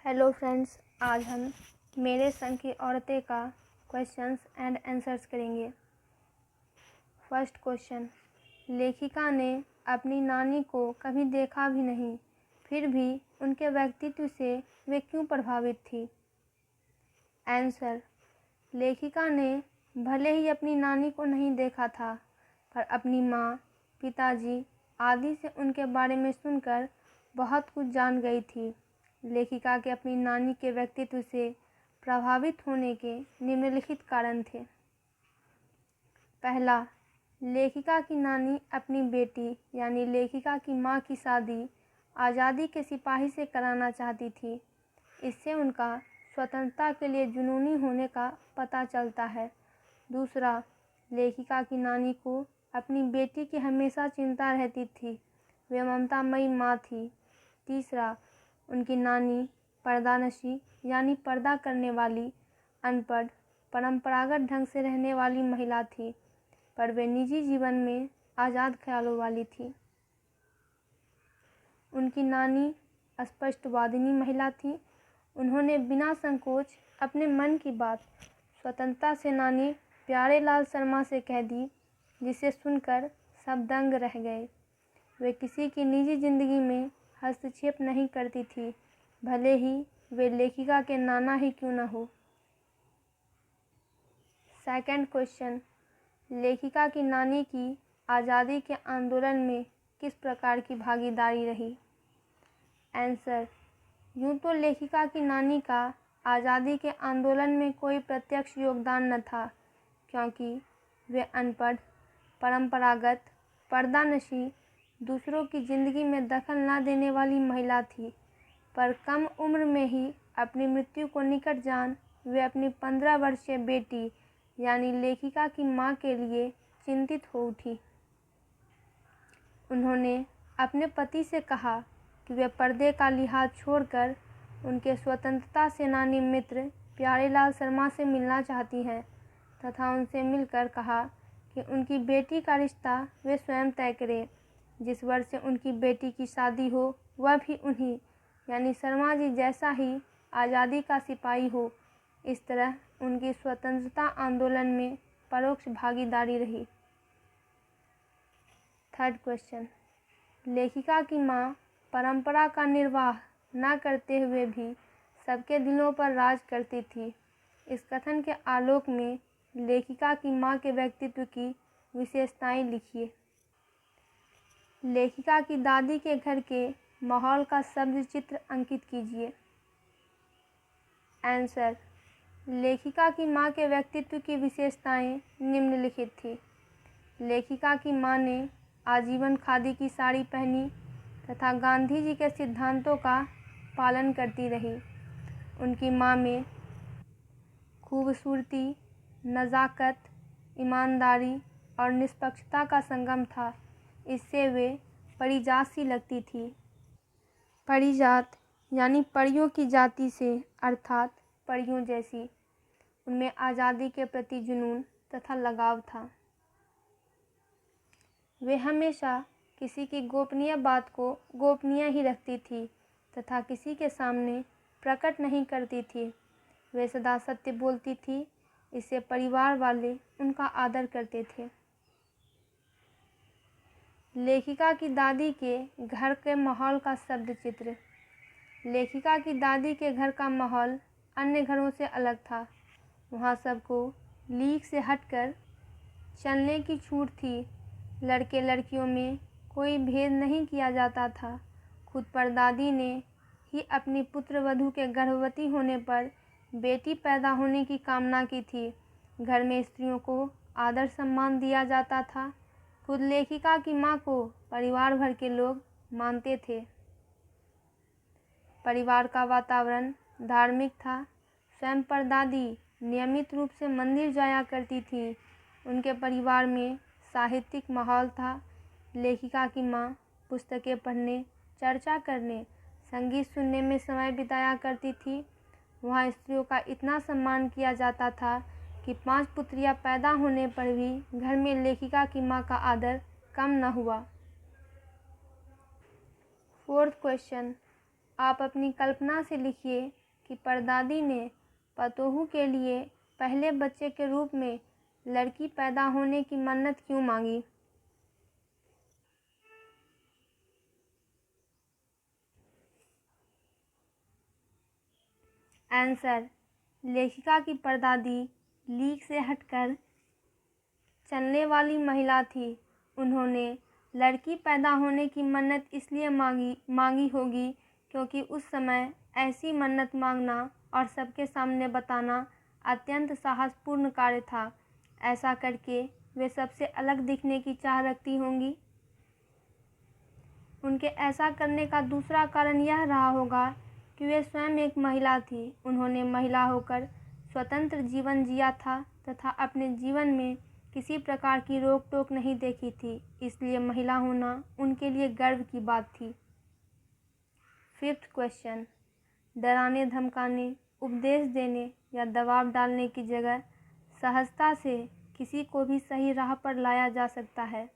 Hello friends, आज हम मेरे संग की औरतें का क्वेश्चंस एंड आंसर्स करेंगे। फर्स्ट क्वेश्चन, लेखिका ने अपनी नानी को कभी देखा भी नहीं, फिर भी उनके व्यक्तित्व से वे क्यों प्रभावित थी? आंसर, लेखिका ने भले ही अपनी नानी को नहीं देखा था, पर अपनी माँ, पिताजी आदि से उनके बारे में सुनकर बहुत कुछ जान गई थी। लेखिका के अपनी नानी के व्यक्तित्व से प्रभावित होने के निम्नलिखित कारण थे। पहला, लेखिका की नानी अपनी बेटी यानी लेखिका की माँ की शादी आज़ादी के सिपाही से कराना चाहती थी। इससे उनका स्वतंत्रता के लिए जुनूनी होने का पता चलता है। दूसरा, लेखिका की नानी को अपनी बेटी की हमेशा चिंता रहती थी, वे ममतामयी माँ थी। तीसरा, उनकी नानी पर्दानशी यानी पर्दा करने वाली, अनपढ़, परंपरागत ढंग से रहने वाली महिला थी, पर वे निजी जीवन में आज़ाद ख्यालों वाली थी। उनकी नानी स्पष्टवादिनी महिला थी। उन्होंने बिना संकोच अपने मन की बात स्वतंत्रता सेनानी प्यारेलाल शर्मा से कह दी, जिसे सुनकर सब दंग रह गए। वे किसी की निजी जिंदगी में हस्तक्षेप नहीं करती थी, भले ही वे लेखिका के नाना ही क्यों न हो। सेकंड क्वेश्चन, लेखिका की नानी की आज़ादी के आंदोलन में किस प्रकार की भागीदारी रही? आंसर, यूँ तो लेखिका की नानी का आज़ादी के आंदोलन में कोई प्रत्यक्ष योगदान न था, क्योंकि वे अनपढ़, परंपरागत, पर्दानशी, दूसरों की ज़िंदगी में दखल न देने वाली महिला थी। पर कम उम्र में ही अपनी मृत्यु को निकट जान वे अपनी 15 वर्षीय बेटी यानी लेखिका की माँ के लिए चिंतित हो उठी। उन्होंने अपने पति से कहा कि वे पर्दे का लिहाज छोड़कर उनके स्वतंत्रता सेनानी मित्र प्यारेलाल शर्मा से मिलना चाहती हैं तथा उनसे मिलकर कहा कि उनकी बेटी का रिश्ता वे स्वयं तय करें। जिस वर्ष से उनकी बेटी की शादी हो वह भी उन्हीं यानी शर्मा जी जैसा ही आज़ादी का सिपाही हो। इस तरह उनकी स्वतंत्रता आंदोलन में परोक्ष भागीदारी रही। थर्ड क्वेश्चन, लेखिका की माँ परंपरा का निर्वाह न करते हुए भी सबके दिलों पर राज करती थी। इस कथन के आलोक में लेखिका की माँ के व्यक्तित्व की विशेषताएं लिखिए। लेखिका की दादी के घर के माहौल का शब्द चित्र अंकित कीजिए। आंसर, लेखिका की माँ के व्यक्तित्व की विशेषताएं निम्नलिखित थी। लेखिका की माँ ने आजीवन खादी की साड़ी पहनी तथा गांधी जी के सिद्धांतों का पालन करती रही। उनकी माँ में खूबसूरती, नज़ाकत, ईमानदारी और निष्पक्षता का संगम था। इससे वे परिजात सी लगती थी। परिजात यानी परियों की जाति से, अर्थात परियों जैसी। उनमें आज़ादी के प्रति जुनून तथा लगाव था। वे हमेशा किसी की गोपनीय बात को गोपनीय ही रखती थी तथा किसी के सामने प्रकट नहीं करती थी। वे सदा सत्य बोलती थी, इससे परिवार वाले उनका आदर करते थे। लेखिका की दादी के घर के माहौल का शब्द चित्र। लेखिका की दादी के घर का माहौल अन्य घरों से अलग था। वहाँ सबको लीक से हटकर चलने की छूट थी। लड़के लड़कियों में कोई भेद नहीं किया जाता था। खुद परदादी ने ही अपनी पुत्रवधू के गर्भवती होने पर बेटी पैदा होने की कामना की थी। घर में स्त्रियों को आदर सम्मान दिया जाता था। खुद लेखिका की माँ को परिवार भर के लोग मानते थे। परिवार का वातावरण धार्मिक था। स्वयं परदादी नियमित रूप से मंदिर जाया करती थी। उनके परिवार में साहित्यिक माहौल था। लेखिका की माँ पुस्तकें पढ़ने, चर्चा करने, संगीत सुनने में समय बिताया करती थी। वहाँ स्त्रियों का इतना सम्मान किया जाता था कि 5 पुत्रियाँ पैदा होने पर भी घर में लेखिका की माँ का आदर कम न हुआ। फोर्थ क्वेश्चन, आप अपनी कल्पना से लिखिए कि परदादी ने पतोहू के लिए पहले बच्चे के रूप में लड़की पैदा होने की मन्नत क्यों मांगी। आंसर, लेखिका की परदादी लीक से हटकर चलने वाली महिला थी। उन्होंने लड़की पैदा होने की मन्नत इसलिए मांगी होगी क्योंकि उस समय ऐसी मन्नत मांगना और सबके सामने बताना अत्यंत साहसपूर्ण कार्य था। ऐसा करके वे सबसे अलग दिखने की चाह रखती होंगी। उनके ऐसा करने का दूसरा कारण यह रहा होगा कि वे स्वयं एक महिला थी। उन्होंने महिला होकर स्वतंत्र जीवन जिया था तथा अपने जीवन में किसी प्रकार की रोक टोक नहीं देखी थी, इसलिए महिला होना उनके लिए गर्व की बात थी। 5th क्वेश्चन, डराने धमकाने, उपदेश देने या दबाव डालने की जगह सहजता से किसी को भी सही राह पर लाया जा सकता है।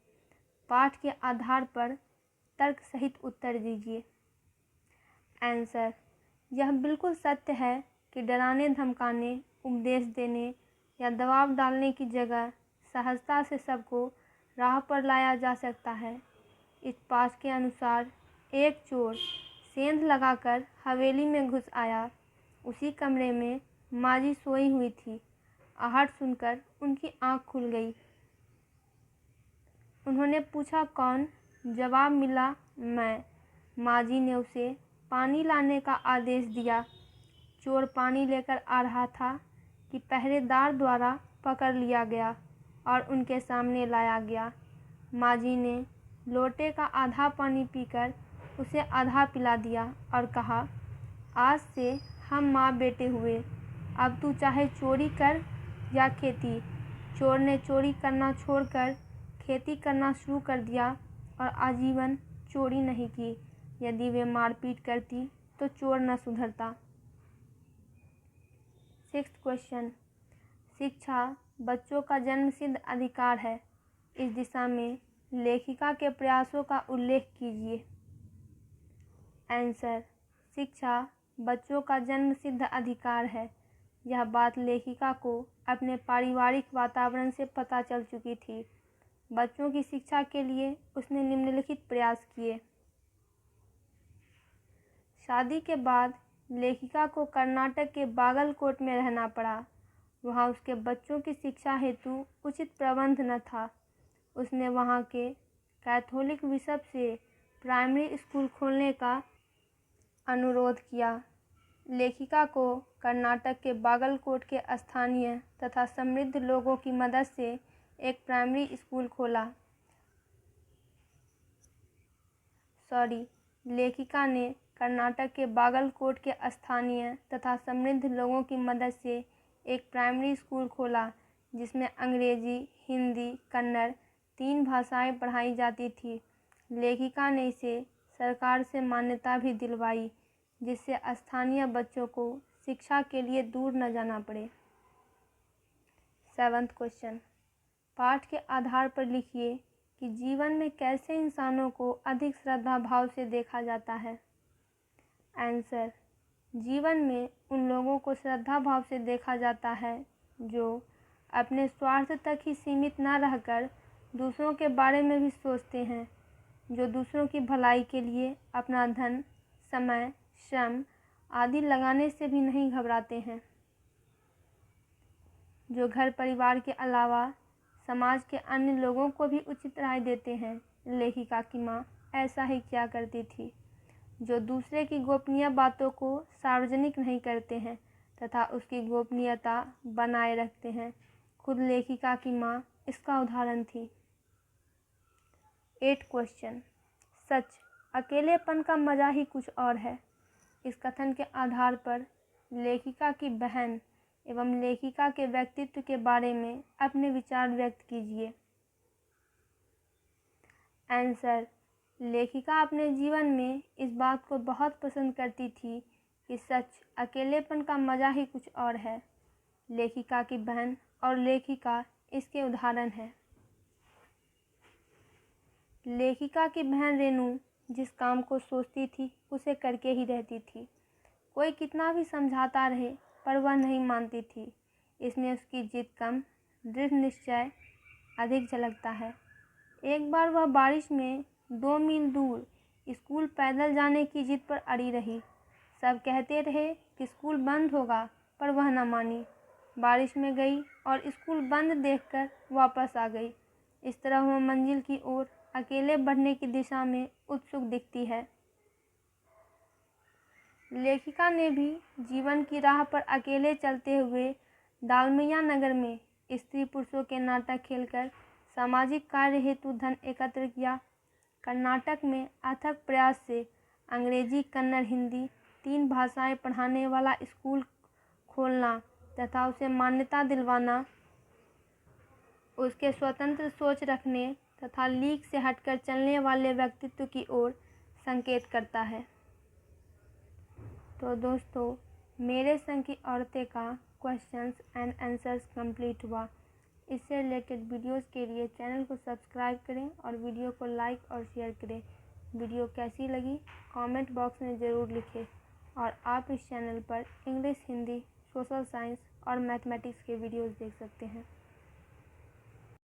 पाठ के आधार पर तर्क सहित उत्तर दीजिए। आंसर, यह बिल्कुल सत्य है कि डराने धमकाने, उपदेश देने या दबाव डालने की जगह सहजता से सबको राह पर लाया जा सकता है। इस पाठ के अनुसार एक चोर सेंध लगाकर हवेली में घुस आया। उसी कमरे में माँ सोई हुई थी। आहट सुनकर उनकी आँख खुल गई। उन्होंने पूछा, कौन? जवाब मिला, मैं। माँ जी ने उसे पानी लाने का आदेश दिया। चोर पानी लेकर आ रहा था कि पहरेदार द्वारा पकड़ लिया गया और उनके सामने लाया गया। माँ जी ने लोटे का आधा पानी पीकर उसे आधा पिला दिया और कहा, आज से हम माँ बेटे हुए। अब तू चाहे चोरी कर या खेती। चोर ने चोरी करना छोड़कर खेती करना शुरू कर दिया और आजीवन चोरी नहीं की। यदि वे मारपीट करती तो चोर न सुधरता। 6th क्वेश्चन, शिक्षा बच्चों का जन्मसिद्ध अधिकार है। इस दिशा में लेखिका के प्रयासों का उल्लेख कीजिए। आंसर, शिक्षा बच्चों का जन्मसिद्ध अधिकार है। यह बात लेखिका को अपने पारिवारिक वातावरण से पता चल चुकी थी। बच्चों की शिक्षा के लिए उसने निम्नलिखित प्रयास किए। शादी के बाद लेखिका को कर्नाटक के बागलकोट में रहना पड़ा। वहाँ उसके बच्चों की शिक्षा हेतु उचित प्रबंध न था। उसने वहाँ के कैथोलिक बिशप से प्राइमरी स्कूल खोलने का अनुरोध किया। लेखिका को कर्नाटक के बागलकोट के स्थानीय तथा समृद्ध लोगों की मदद से एक प्राइमरी स्कूल लेखिका ने कर्नाटक के बागलकोट के स्थानीय तथा समृद्ध लोगों की मदद से एक प्राइमरी स्कूल खोला जिसमें अंग्रेजी, हिंदी, कन्नड़ 3 भाषाएं पढ़ाई जाती थी। लेखिका ने इसे सरकार से मान्यता भी दिलवाई जिससे स्थानीय बच्चों को शिक्षा के लिए दूर न जाना पड़े। 7th क्वेश्चन, पाठ के आधार पर लिखिए कि जीवन में कैसे इंसानों को अधिक श्रद्धा भाव से देखा जाता है। आंसर, जीवन में उन लोगों को श्रद्धा भाव से देखा जाता है जो अपने स्वार्थ तक ही सीमित न रहकर दूसरों के बारे में भी सोचते हैं, जो दूसरों की भलाई के लिए अपना धन, समय, श्रम आदि लगाने से भी नहीं घबराते हैं, जो घर परिवार के अलावा समाज के अन्य लोगों को भी उचित राय देते हैं। लेखिका की माँ ऐसा ही किया करती थी, जो दूसरे की गोपनीय बातों को सार्वजनिक नहीं करते हैं तथा उसकी गोपनीयता बनाए रखते हैं। खुद लेखिका की माँ इसका उदाहरण थी। 8 क्वेश्चन, सच, अकेलेपन का मजा ही कुछ और है। इस कथन के आधार पर लेखिका की बहन एवं लेखिका के व्यक्तित्व के बारे में अपने विचार व्यक्त कीजिए। आंसर, लेखिका अपने जीवन में इस बात को बहुत पसंद करती थी कि सच, अकेलेपन का मजा ही कुछ और है। लेखिका की बहन और लेखिका इसके उदाहरण है। लेखिका की बहन रेणु जिस काम को सोचती थी उसे करके ही रहती थी। कोई कितना भी समझाता रहे पर वह नहीं मानती थी। इसमें उसकी जिद कम, दृढ़ निश्चय अधिक झलकता है। एक बार वह बारिश में 2 मील दूर स्कूल पैदल जाने की जिद पर अड़ी रही। सब कहते रहे कि स्कूल बंद होगा, पर वह न मानी। बारिश में गई और स्कूल बंद देखकर वापस आ गई। इस तरह वह मंजिल की ओर अकेले बढ़ने की दिशा में उत्सुक दिखती है। लेखिका ने भी जीवन की राह पर अकेले चलते हुए डालमिया नगर में स्त्री पुरुषों के नाटक खेलकर सामाजिक कार्य हेतु धन एकत्र किया। कर्नाटक में अथक प्रयास से अंग्रेजी, कन्नड़, हिंदी 3 भाषाएं पढ़ाने वाला स्कूल खोलना तथा उसे मान्यता दिलवाना उसके स्वतंत्र सोच रखने तथा लीक से हटकर चलने वाले व्यक्तित्व की ओर संकेत करता है। तो दोस्तों, मेरे संग की औरतें का क्वेश्चंस एंड आंसर्स कंप्लीट हुआ। इससे रिलेटेड वीडियोस के लिए चैनल को सब्सक्राइब करें और वीडियो को लाइक और शेयर करें। वीडियो कैसी लगी कमेंट बॉक्स में ज़रूर लिखें। और आप इस चैनल पर इंग्लिश, हिंदी, सोशल साइंस और मैथमेटिक्स के वीडियोस देख सकते हैं।